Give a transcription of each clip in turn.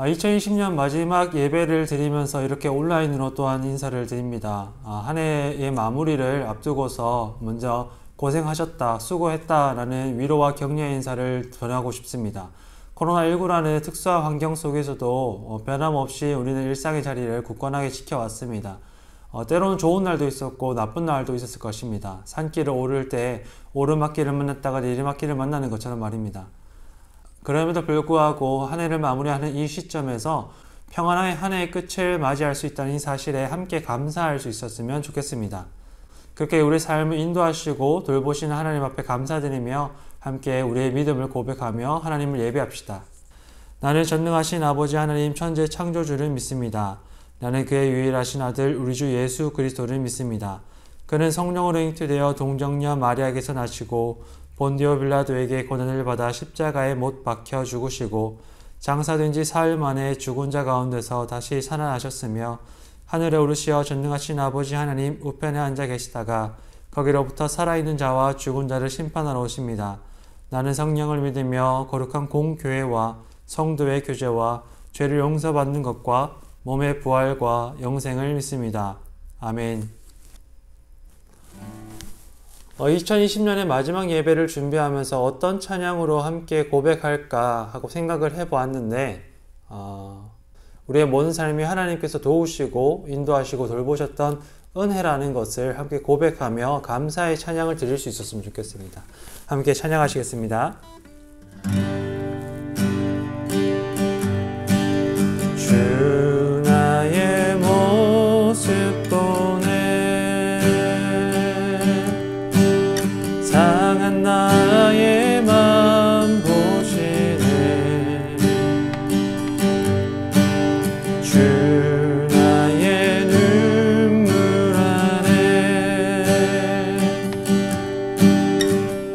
2020년 마지막 예배를 드리면서 이렇게 온라인으로 또한 인사를 드립니다. 한 해의 마무리를 앞두고서 먼저 고생하셨다, 수고했다 라는 위로와 격려의 인사를 전하고 싶습니다. 코로나19라는 특수한 환경 속에서도 변함없이 우리는 일상의 자리를 굳건하게 지켜왔습니다. 때로는 좋은 날도 있었고 나쁜 날도 있었을 것입니다. 산길을 오를 때 오르막길을 만났다가 내리막길을 만나는 것처럼 말입니다. 그럼에도 불구하고 한 해를 마무리하는 이 시점에서 평안하게 한 해의 끝을 맞이할 수 있다는 이 사실에 함께 감사할 수 있었으면 좋겠습니다. 그렇게 우리 삶을 인도하시고 돌보시는 하나님 앞에 감사드리며 함께 우리의 믿음을 고백하며 하나님을 예배합시다. 나는 전능하신 아버지 하나님 천재 창조주를 믿습니다. 나는 그의 유일하신 아들 우리 주 예수 그리스도를 믿습니다. 그는 성령으로 잉태되어 동정녀 마리아에게서 나시고 본디오 빌라도에게 고난을 받아 십자가에 못 박혀 죽으시고 장사된 지 사흘 만에 죽은 자 가운데서 다시 살아나셨으며 하늘에 오르시어 전능하신 아버지 하나님 우편에 앉아 계시다가 거기로부터 살아있는 자와 죽은 자를 심판하러 오십니다. 나는 성령을 믿으며 거룩한 공교회와 성도의 교제와 죄를 용서받는 것과 몸의 부활과 영생을 믿습니다. 아멘. 2020년의 마지막 예배를 준비하면서 어떤 찬양으로 함께 고백할까 하고 생각을 해보았는데 우리의 모든 삶이 하나님께서 도우시고 인도하시고 돌보셨던 은혜라는 것을 함께 고백하며 감사의 찬양을 드릴 수 있었으면 좋겠습니다. 함께 찬양하시겠습니다. 주 나의 모습 상한 나의 맘 보시네. 주 나의 눈물 안에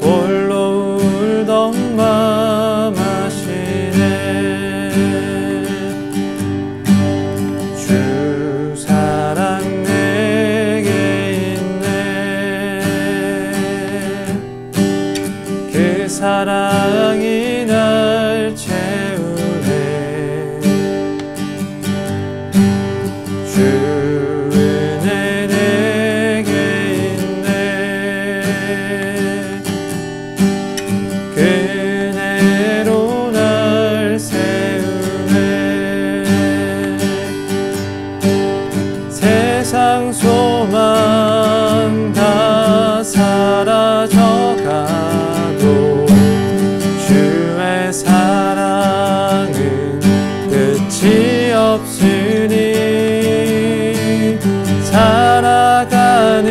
홀로 울던 맘 아시네. 주 사랑 내게 그 사랑이 날 채우네. 주 은혜 내게 있네. 그 은혜로 날 세우네. 세상 소망 다 사라져가 주의 사랑은 끝이 없으니 살아가는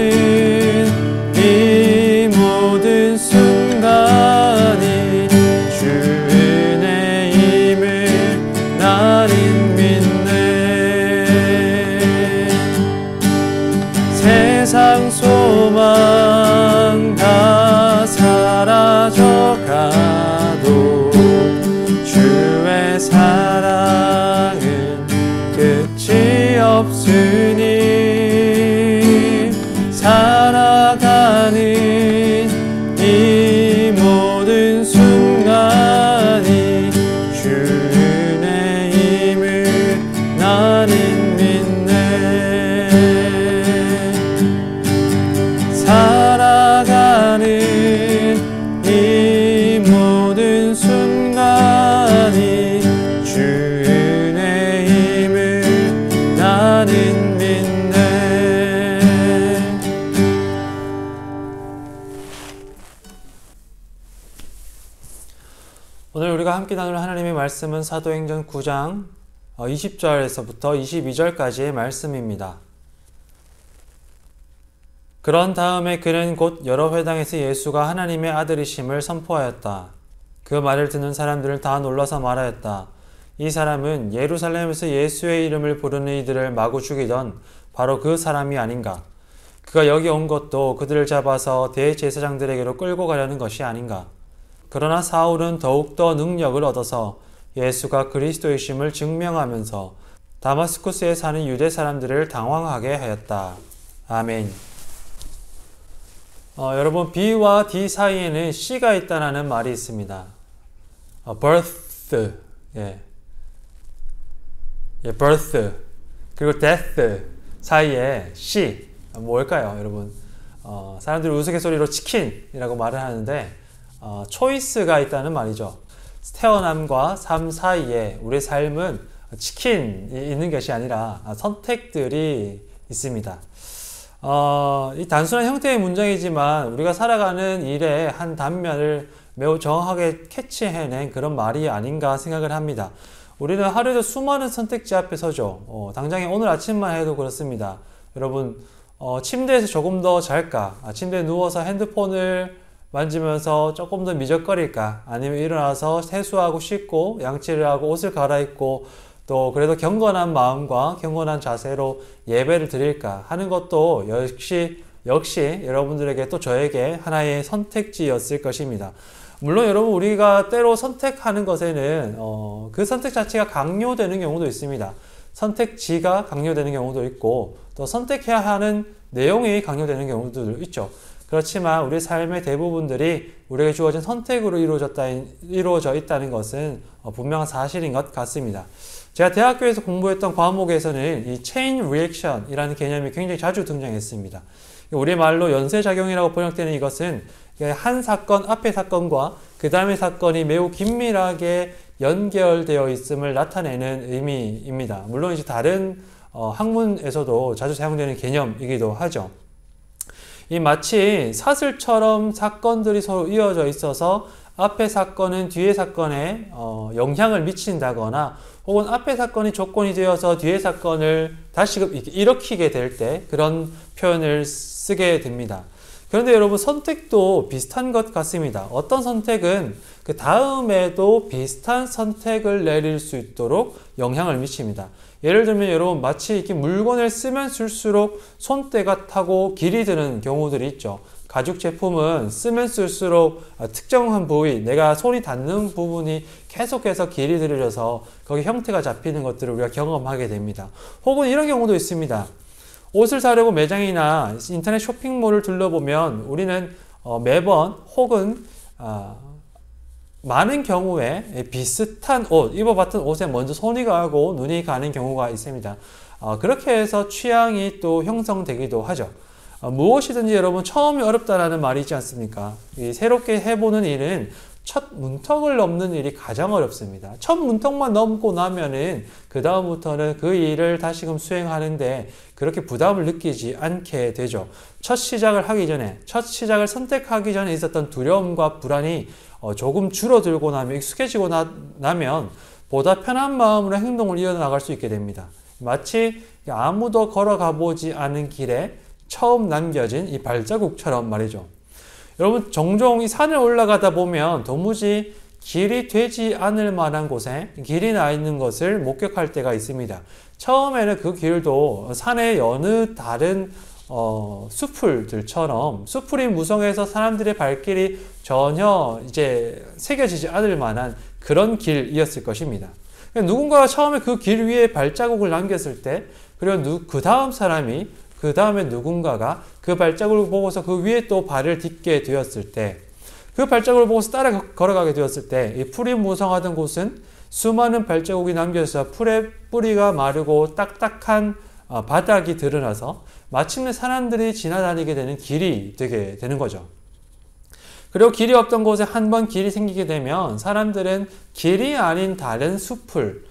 이 모든 순간이 주 은혜임을 나는 믿네. 세상 소망 다 사라져가도 주의 사랑은 끝이 없으니 살아가는 이 모든 순간이 주 은혜임을 나는 믿네. 살아가는 이 모든 순간이 주 은혜임을 나는 믿네. 오늘 우리가 함께 나눌 하나님의 말씀은 사도행전 9장 20절에서부터 22절까지의 말씀입니다. 그런 다음에 그는 곧 여러 회당에서 예수가 하나님의 아들이심을 선포하였다. 그 말을 듣는 사람들을 다 놀라서 말하였다. 이 사람은 예루살렘에서 예수의 이름을 부르는 이들을 마구 죽이던 바로 그 사람이 아닌가. 그가 여기 온 것도 그들을 잡아서 대제사장들에게로 끌고 가려는 것이 아닌가. 그러나 사울은 더욱더 능력을 얻어서 예수가 그리스도이심을 증명하면서 다마스쿠스에 사는 유대 사람들을 당황하게 하였다. 아멘. 여러분, B와 D 사이에는 C가 있다는 말이 있습니다. birth, 예. 예, birth 그리고 death 사이에 C 뭘까요, 여러분? 사람들이 우스갯소리로 치킨이라고 말을 하는데 초이스가 있다는 말이죠. 태어남과 삶 사이에 우리의 삶은 치킨이 있는 것이 아니라 선택들이 있습니다. 이 단순한 형태의 문장이지만 우리가 살아가는 일의 한 단면을 매우 정확하게 캐치해낸 그런 말이 아닌가 생각을 합니다. 우리는 하루에도 수많은 선택지 앞에 서죠. 당장에 오늘 아침만 해도 그렇습니다. 여러분, 침대에서 조금 더 잘까? 침대에 누워서 핸드폰을 만지면서 조금 더 미적거릴까? 아니면 일어나서 세수하고 씻고 양치를 하고 옷을 갈아입고 또 그래도 경건한 마음과 경건한 자세로 예배를 드릴까 하는 것도 역시 여러분들에게 또 저에게 하나의 선택지였을 것입니다. 물론 여러분, 우리가 때로 선택하는 것에는 그 선택 자체가 강요되는 경우도 있습니다. 선택지가 강요되는 경우도 있고 또 선택해야 하는 내용이 강요되는 경우도 있죠. 그렇지만 우리 삶의 대부분들이 우리에게 주어진 선택으로 이루어져 있다는 것은 분명한 사실인 것 같습니다. 제가 대학교에서 공부했던 과목에서는 이 체인 리액션이라는 개념이 굉장히 자주 등장했습니다. 우리말로 연쇄작용이라고 번역되는 이것은 한 사건, 앞의 사건과 그 다음의 사건이 매우 긴밀하게 연결되어 있음을 나타내는 의미입니다. 물론 이제 다른 학문에서도 자주 사용되는 개념이기도 하죠. 이 마치 사슬처럼 사건들이 서로 이어져 있어서 앞의 사건은 뒤의 사건에 영향을 미친다거나 혹은 앞의 사건이 조건이 되어서 뒤의 사건을 다시금 일으키게 될 때 그런 표현을 쓰게 됩니다. 그런데 여러분, 선택도 비슷한 것 같습니다. 어떤 선택은 그 다음에도 비슷한 선택을 내릴 수 있도록 영향을 미칩니다. 예를 들면 여러분, 마치 이렇게 물건을 쓰면 쓸수록 손때가 타고 길이 드는 경우들이 있죠. 가죽 제품은 쓰면 쓸수록 특정한 부위, 내가 손이 닿는 부분이 계속해서 길이 들여져서 거기 형태가 잡히는 것들을 우리가 경험하게 됩니다. 혹은 이런 경우도 있습니다. 옷을 사려고 매장이나 인터넷 쇼핑몰을 둘러보면 우리는 매번 혹은 많은 경우에 비슷한 옷, 입어봤던 옷에 먼저 손이 가고 눈이 가는 경우가 있습니다. 그렇게 해서 취향이 또 형성되기도 하죠. 무엇이든지 여러분, 처음이 어렵다라는 말이 있지 않습니까? 새롭게 해보는 일은 첫 문턱을 넘는 일이 가장 어렵습니다. 첫 문턱만 넘고 나면은 그 다음부터는 그 일을 다시금 수행하는데 그렇게 부담을 느끼지 않게 되죠. 첫 시작을 선택하기 전에 있었던 두려움과 불안이 조금 줄어들고 나면, 익숙해지고 나면 보다 편한 마음으로 행동을 이어나갈 수 있게 됩니다. 마치 아무도 걸어가 보지 않은 길에 처음 남겨진 이 발자국처럼 말이죠. 여러분, 종종 이 산을 올라가다 보면 도무지 길이 되지 않을 만한 곳에 길이 나 있는 것을 목격할 때가 있습니다. 처음에는 그 길도 산의 여느 다른 숲풀들처럼 숲풀이 무성해서 사람들의 발길이 전혀 이제 새겨지지 않을 만한 그런 길이었을 것입니다. 누군가가 처음에 그 길 위에 발자국을 남겼을 때, 그리고 그 다음 사람이, 그 다음에 누군가가 그 발자국을 보고서 그 위에 또 발을 딛게 되었을 때, 그 발자국을 보고서 따라 걸어가게 되었을 때, 이 풀이 무성하던 곳은 수많은 발자국이 남겨져서 풀의 뿌리가 마르고 딱딱한 바닥이 드러나서 마침내 사람들이 지나다니게 되는 길이 되게 되는 거죠. 그리고 길이 없던 곳에 한 번 길이 생기게 되면 사람들은 길이 아닌 다른 숲을,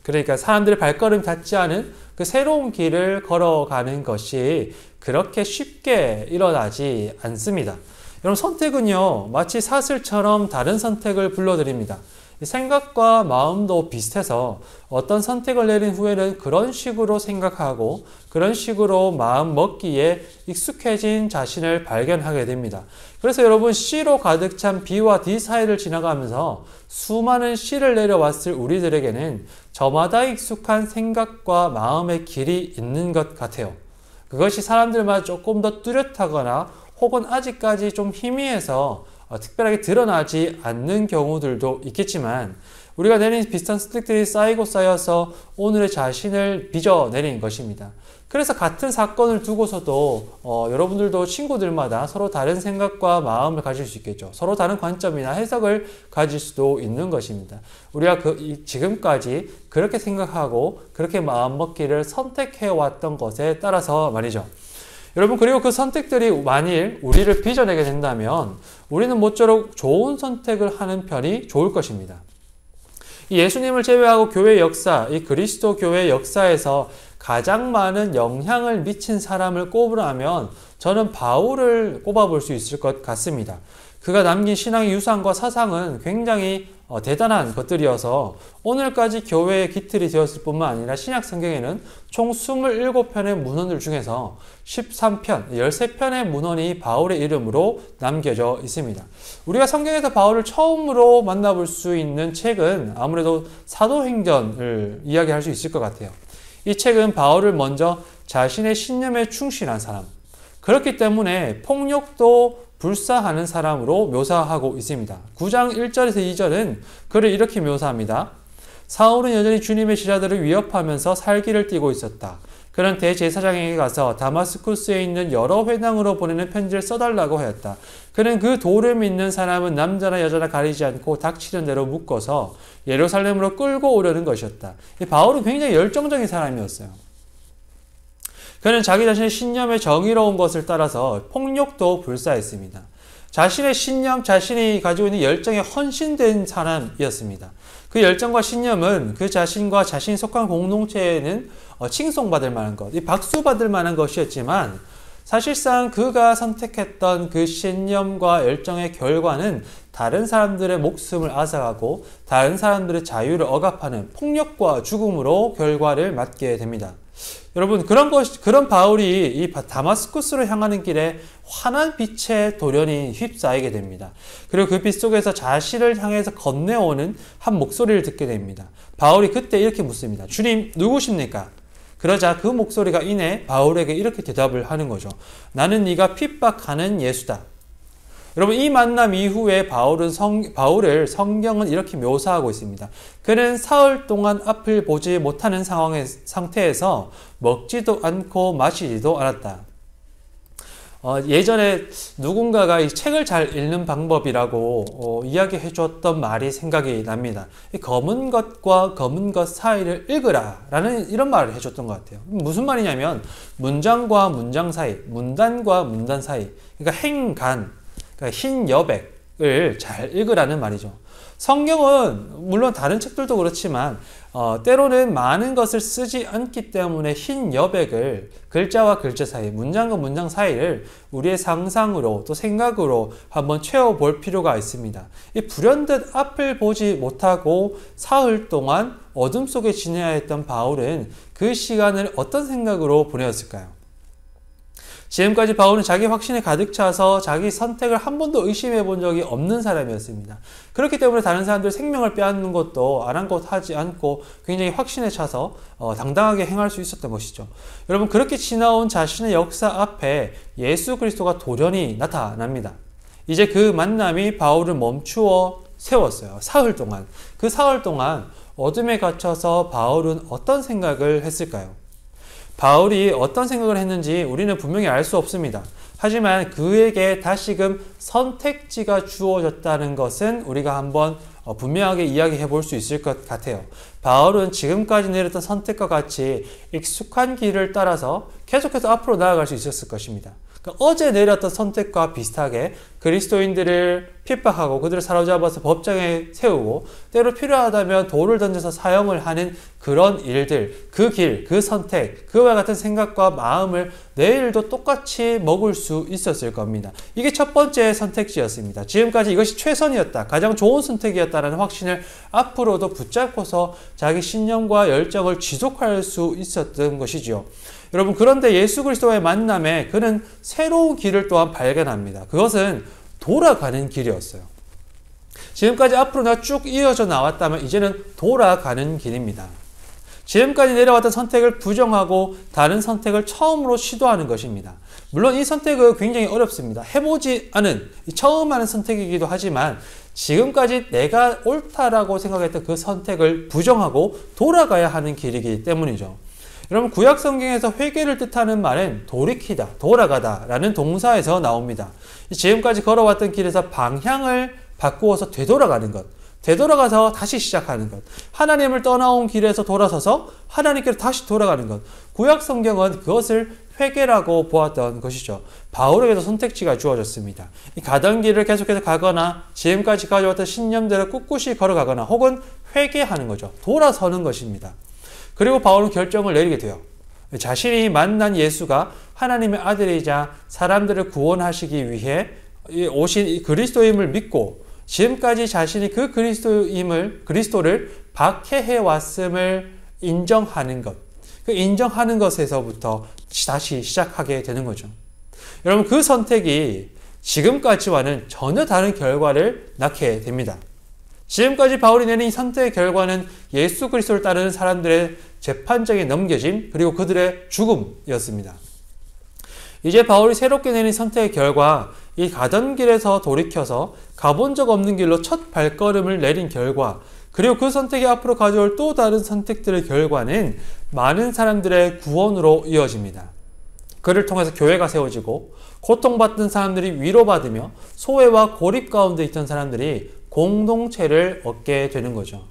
그러니까 사람들의 발걸음이 닿지 않은 그 새로운 길을 걸어가는 것이 그렇게 쉽게 일어나지 않습니다. 여러분, 선택은요, 마치 사슬처럼 다른 선택을 불러들입니다. 생각과 마음도 비슷해서 어떤 선택을 내린 후에는 그런 식으로 생각하고 그런 식으로 마음 먹기에 익숙해진 자신을 발견하게 됩니다. 그래서 여러분, C로 가득 찬 B와 D 사이를 지나가면서 수많은 C를 내려왔을 우리들에게는 저마다 익숙한 생각과 마음의 길이 있는 것 같아요. 그것이 사람들마다 조금 더 뚜렷하거나 혹은 아직까지 좀 희미해서 특별하게 드러나지 않는 경우들도 있겠지만, 우리가 내린 비슷한 선택들이 쌓이고 쌓여서 오늘의 자신을 빚어내린 것입니다. 그래서 같은 사건을 두고서도 여러분들도 친구들마다 서로 다른 생각과 마음을 가질 수 있겠죠. 서로 다른 관점이나 해석을 가질 수도 있는 것입니다. 우리가 지금까지 그렇게 생각하고 그렇게 마음먹기를 선택해왔던 것에 따라서 말이죠. 여러분, 그리고 그 선택들이 만일 우리를 빚어내게 된다면 우리는 모쪼록 좋은 선택을 하는 편이 좋을 것입니다. 이 예수님을 제외하고 교회 역사, 이 그리스도 교회 역사에서 가장 많은 영향을 미친 사람을 꼽으라면 저는 바울을 꼽아볼 수 있을 것 같습니다. 그가 남긴 신앙의 유산과 사상은 굉장히 대단한 것들이어서 오늘까지 교회의 기틀이 되었을 뿐만 아니라 신약 성경에는 총 27편의 문헌들 중에서 13편, 13편의 문헌이 바울의 이름으로 남겨져 있습니다. 우리가 성경에서 바울을 처음으로 만나볼 수 있는 책은 아무래도 사도행전을 이야기할 수 있을 것 같아요. 이 책은 바울을 먼저 자신의 신념에 충실한 사람, 그렇기 때문에 폭력도 불사하는 사람으로 묘사하고 있습니다. 9장 1절에서 2절은 그를 이렇게 묘사합니다. 사울은 여전히 주님의 제자들을 위협하면서 살기를 띠고 있었다. 그는 대제사장에게 가서 다마스쿠스에 있는 여러 회당으로 보내는 편지를 써달라고 하였다. 그는 그 도를 믿는 사람은 남자나 여자나 가리지 않고 닥치는 대로 묶어서 예루살렘으로 끌고 오려는 것이었다. 바울은 굉장히 열정적인 사람이었어요. 그는 자기 자신의 신념에 정의로운 것을 따라서 폭력도 불사했습니다. 자신의 신념, 자신이 가지고 있는 열정에 헌신된 사람이었습니다. 그 열정과 신념은 그 자신과 자신이 속한 공동체에는 칭송받을 만한 것, 박수받을 만한 것이었지만 사실상 그가 선택했던 그 신념과 열정의 결과는 다른 사람들의 목숨을 앗아가고 다른 사람들의 자유를 억압하는 폭력과 죽음으로 결과를 맞게 됩니다. 여러분, 그런 바울이 이 다마스쿠스로 향하는 길에 환한 빛의 돌연이 휩싸이게 됩니다. 그리고 그 빛 속에서 자신을 향해서 건네오는 한 목소리를 듣게 됩니다. 바울이 그때 이렇게 묻습니다. 주님, 누구십니까? 그러자 그 목소리가 이내 바울에게 이렇게 대답을 하는 거죠. 나는 네가 핍박하는 예수다. 여러분, 이 만남 이후에 바울을 성경은 이렇게 묘사하고 있습니다. 그는 사흘 동안 앞을 보지 못하는 상태에서 먹지도 않고 마시지도 않았다. 예전에 누군가가 이 책을 잘 읽는 방법이라고 이야기해 줬던 말이 생각이 납니다. 이 검은 것과 검은 것 사이를 읽으라 라는 이런 말을 해줬던 것 같아요. 무슨 말이냐면 문장과 문장 사이, 문단과 문단 사이, 그러니까 행간, 그러니까 흰 여백을 잘 읽으라는 말이죠. 성경은 물론 다른 책들도 그렇지만 때로는 많은 것을 쓰지 않기 때문에 흰 여백을 글자와 글자 사이, 문장과 문장 사이를 우리의 상상으로 또 생각으로 한번 채워볼 필요가 있습니다. 이 불현듯 앞을 보지 못하고 사흘 동안 어둠 속에 지내야 했던 바울은 그 시간을 어떤 생각으로 보내었을까요? 지금까지 바울은 자기 확신에 가득 차서 자기 선택을 한 번도 의심해 본 적이 없는 사람이었습니다. 그렇기 때문에 다른 사람들 생명을 빼앗는 것도 아랑곳하지 않고 굉장히 확신에 차서 당당하게 행할 수 있었던 것이죠. 여러분, 그렇게 지나온 자신의 역사 앞에 예수 그리스도가 돌연히 나타납니다. 이제 그 만남이 바울을 멈추어 세웠어요. 사흘 동안. 그 사흘 동안 어둠에 갇혀서 바울은 어떤 생각을 했을까요? 바울이 어떤 생각을 했는지 우리는 분명히 알 수 없습니다. 하지만 그에게 다시금 선택지가 주어졌다는 것은 우리가 한번 분명하게 이야기해 볼 수 있을 것 같아요. 바울은 지금까지 내렸던 선택과 같이 익숙한 길을 따라서 계속해서 앞으로 나아갈 수 있었을 것입니다. 그러니까 어제 내렸던 선택과 비슷하게 그리스도인들을 핍박하고 그들을 사로잡아서 법정에 세우고 때로 필요하다면 돌을 던져서 사형을 하는 그런 일들, 그 길, 그 선택, 그와 같은 생각과 마음을 내일도 똑같이 먹을 수 있었을 겁니다. 이게 첫 번째 선택지였습니다. 지금까지 이것이 최선이었다, 가장 좋은 선택이었다라는 확신을 앞으로도 붙잡고서 자기 신념과 열정을 지속할 수 있었던 것이죠. 여러분, 그런데 예수 그리스도와의 만남에 그는 새로운 길을 또한 발견합니다. 그것은 돌아가는 길이었어요. 지금까지 앞으로 쭉 이어져 나왔다면 이제는 돌아가는 길입니다. 지금까지 내려왔던 선택을 부정하고 다른 선택을 처음으로 시도하는 것입니다. 물론 이 선택은 굉장히 어렵습니다. 해보지 않은 처음 하는 선택이기도 하지만 지금까지 내가 옳다라고 생각했던 그 선택을 부정하고 돌아가야 하는 길이기 때문이죠. 여러분, 구약 성경에서 회개를 뜻하는 말은 돌이키다, 돌아가다 라는 동사에서 나옵니다. 지금까지 걸어왔던 길에서 방향을 바꾸어서 되돌아가는 것, 되돌아가서 다시 시작하는 것, 하나님을 떠나온 길에서 돌아서서 하나님께로 다시 돌아가는 것, 구약 성경은 그것을 회개라고 보았던 것이죠. 바울에게도 선택지가 주어졌습니다. 이 가던 길을 계속해서 가거나 지금까지 가져왔던 신념대로 꿋꿋이 걸어가거나 혹은 회개하는 거죠. 돌아서는 것입니다. 그리고 바울은 결정을 내리게 돼요. 자신이 만난 예수가 하나님의 아들이자 사람들을 구원하시기 위해 오신 그리스도임을 믿고 지금까지 자신이 그 그리스도를 박해해 왔음을 인정하는 것, 그 인정하는 것에서부터 다시 시작하게 되는 거죠. 여러분, 그 선택이 지금까지와는 전혀 다른 결과를 낳게 됩니다. 지금까지 바울이 내린 이 선택의 결과는 예수 그리스도를 따르는 사람들의 재판장에 넘겨짐, 그리고 그들의 죽음이었습니다. 이제 바울이 새롭게 내린 선택의 결과, 이 가던 길에서 돌이켜서 가본 적 없는 길로 첫 발걸음을 내린 결과, 그리고 그 선택이 앞으로 가져올 또 다른 선택들의 결과는 많은 사람들의 구원으로 이어집니다. 그를 통해서 교회가 세워지고 고통받던 사람들이 위로받으며 소외와 고립 가운데 있던 사람들이 공동체를 얻게 되는 거죠.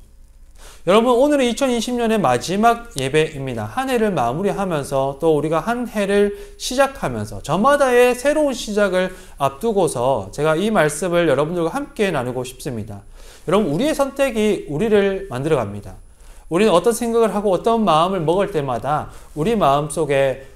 여러분, 오늘은 2020년의 마지막 예배입니다. 한 해를 마무리하면서 또 우리가 한 해를 시작하면서 저마다의 새로운 시작을 앞두고서 제가 이 말씀을 여러분들과 함께 나누고 싶습니다. 여러분, 우리의 선택이 우리를 만들어 갑니다. 우리는 어떤 생각을 하고 어떤 마음을 먹을 때마다 우리 마음속에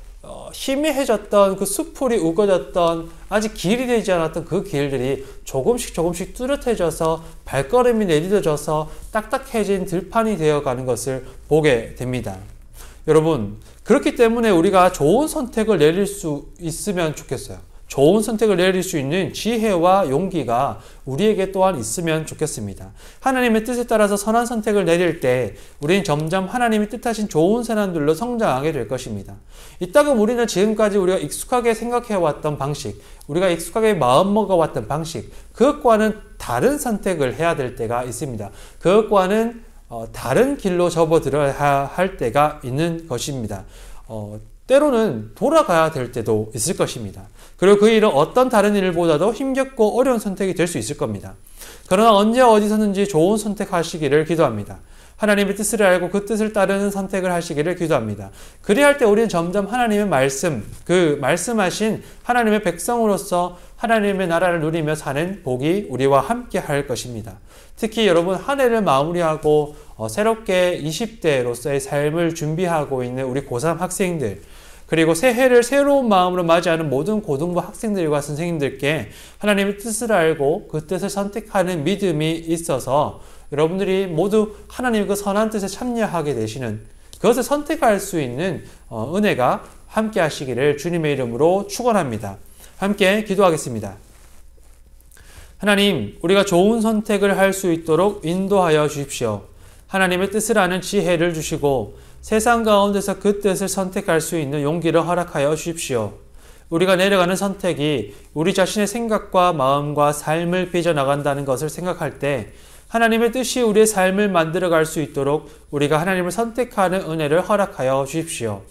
희미해졌던 그 수풀이 우거졌던 아직 길이 되지 않았던 그 길들이 조금씩 뚜렷해져서 발걸음이 내딛어져서 딱딱해진 들판이 되어가는 것을 보게 됩니다. 여러분, 그렇기 때문에 우리가 좋은 선택을 내릴 수 있으면 좋겠어요. 좋은 선택을 내릴 수 있는 지혜와 용기가 우리에게 또한 있으면 좋겠습니다. 하나님의 뜻에 따라서 선한 선택을 내릴 때 우리는 점점 하나님이 뜻하신 좋은 사람들로 성장하게 될 것입니다. 이따금 우리는 지금까지 우리가 익숙하게 생각해왔던 방식, 우리가 익숙하게 마음먹어왔던 방식, 그것과는 다른 선택을 해야 될 때가 있습니다. 그것과는 다른 길로 접어들어야 할 때가 있는 것입니다. 때로는 돌아가야 될 때도 있을 것입니다. 그리고 그 일은 어떤 다른 일보다도 힘겹고 어려운 선택이 될 수 있을 겁니다. 그러나 언제 어디서든지 좋은 선택하시기를 기도합니다. 하나님의 뜻을 알고 그 뜻을 따르는 선택을 하시기를 기도합니다. 그리할 때 우리는 점점 하나님의 말씀, 그 말씀하신 하나님의 백성으로서 하나님의 나라를 누리며 사는 복이 우리와 함께 할 것입니다. 특히 여러분, 한 해를 마무리하고 새롭게 20대로서의 삶을 준비하고 있는 우리 고3 학생들, 그리고 새해를 새로운 마음으로 맞이하는 모든 고등부 학생들과 선생님들께 하나님의 뜻을 알고 그 뜻을 선택하는 믿음이 있어서 여러분들이 모두 하나님의 그 선한 뜻에 참여하게 되시는, 그것을 선택할 수 있는 은혜가 함께 하시기를 주님의 이름으로 축원합니다. 함께 기도하겠습니다. 하나님, 우리가 좋은 선택을 할 수 있도록 인도하여 주십시오. 하나님의 뜻을 아는 지혜를 주시고 세상 가운데서 그 뜻을 선택할 수 있는 용기를 허락하여 주십시오. 우리가 내려가는 선택이 우리 자신의 생각과 마음과 삶을 빚어나간다는 것을 생각할 때 하나님의 뜻이 우리의 삶을 만들어갈 수 있도록 우리가 하나님을 선택하는 은혜를 허락하여 주십시오.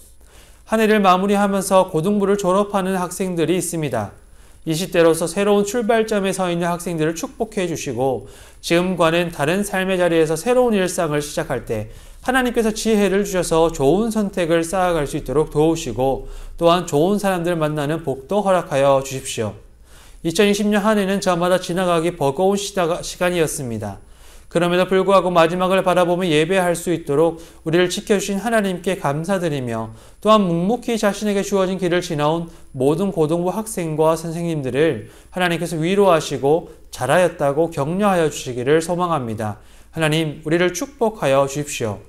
한 해를 마무리하면서 고등부를 졸업하는 학생들이 있습니다. 20대로서 새로운 출발점에 서 있는 학생들을 축복해 주시고 지금과는 다른 삶의 자리에서 새로운 일상을 시작할 때 하나님께서 지혜를 주셔서 좋은 선택을 쌓아갈 수 있도록 도우시고 또한 좋은 사람들을 만나는 복도 허락하여 주십시오. 2020년 한 해는 저마다 지나가기 버거운 시간이었습니다. 그럼에도 불구하고 마지막을 바라보며 예배할 수 있도록 우리를 지켜주신 하나님께 감사드리며 또한 묵묵히 자신에게 주어진 길을 지나온 모든 고등부 학생과 선생님들을 하나님께서 위로하시고 잘하였다고 격려하여 주시기를 소망합니다. 하나님, 우리를 축복하여 주십시오.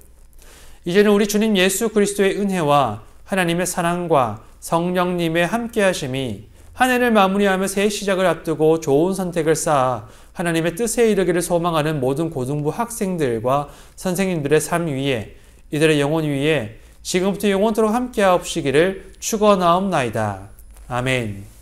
이제는 우리 주님 예수 그리스도의 은혜와 하나님의 사랑과 성령님의 함께하심이 한 해를 마무리하며 새 시작을 앞두고 좋은 선택을 쌓아 하나님의 뜻에 이르기를 소망하는 모든 고등부 학생들과 선생님들의 삶 위에, 이들의 영혼 위에 지금부터 영원토록 함께하옵시기를 축원하옵나이다. 아멘.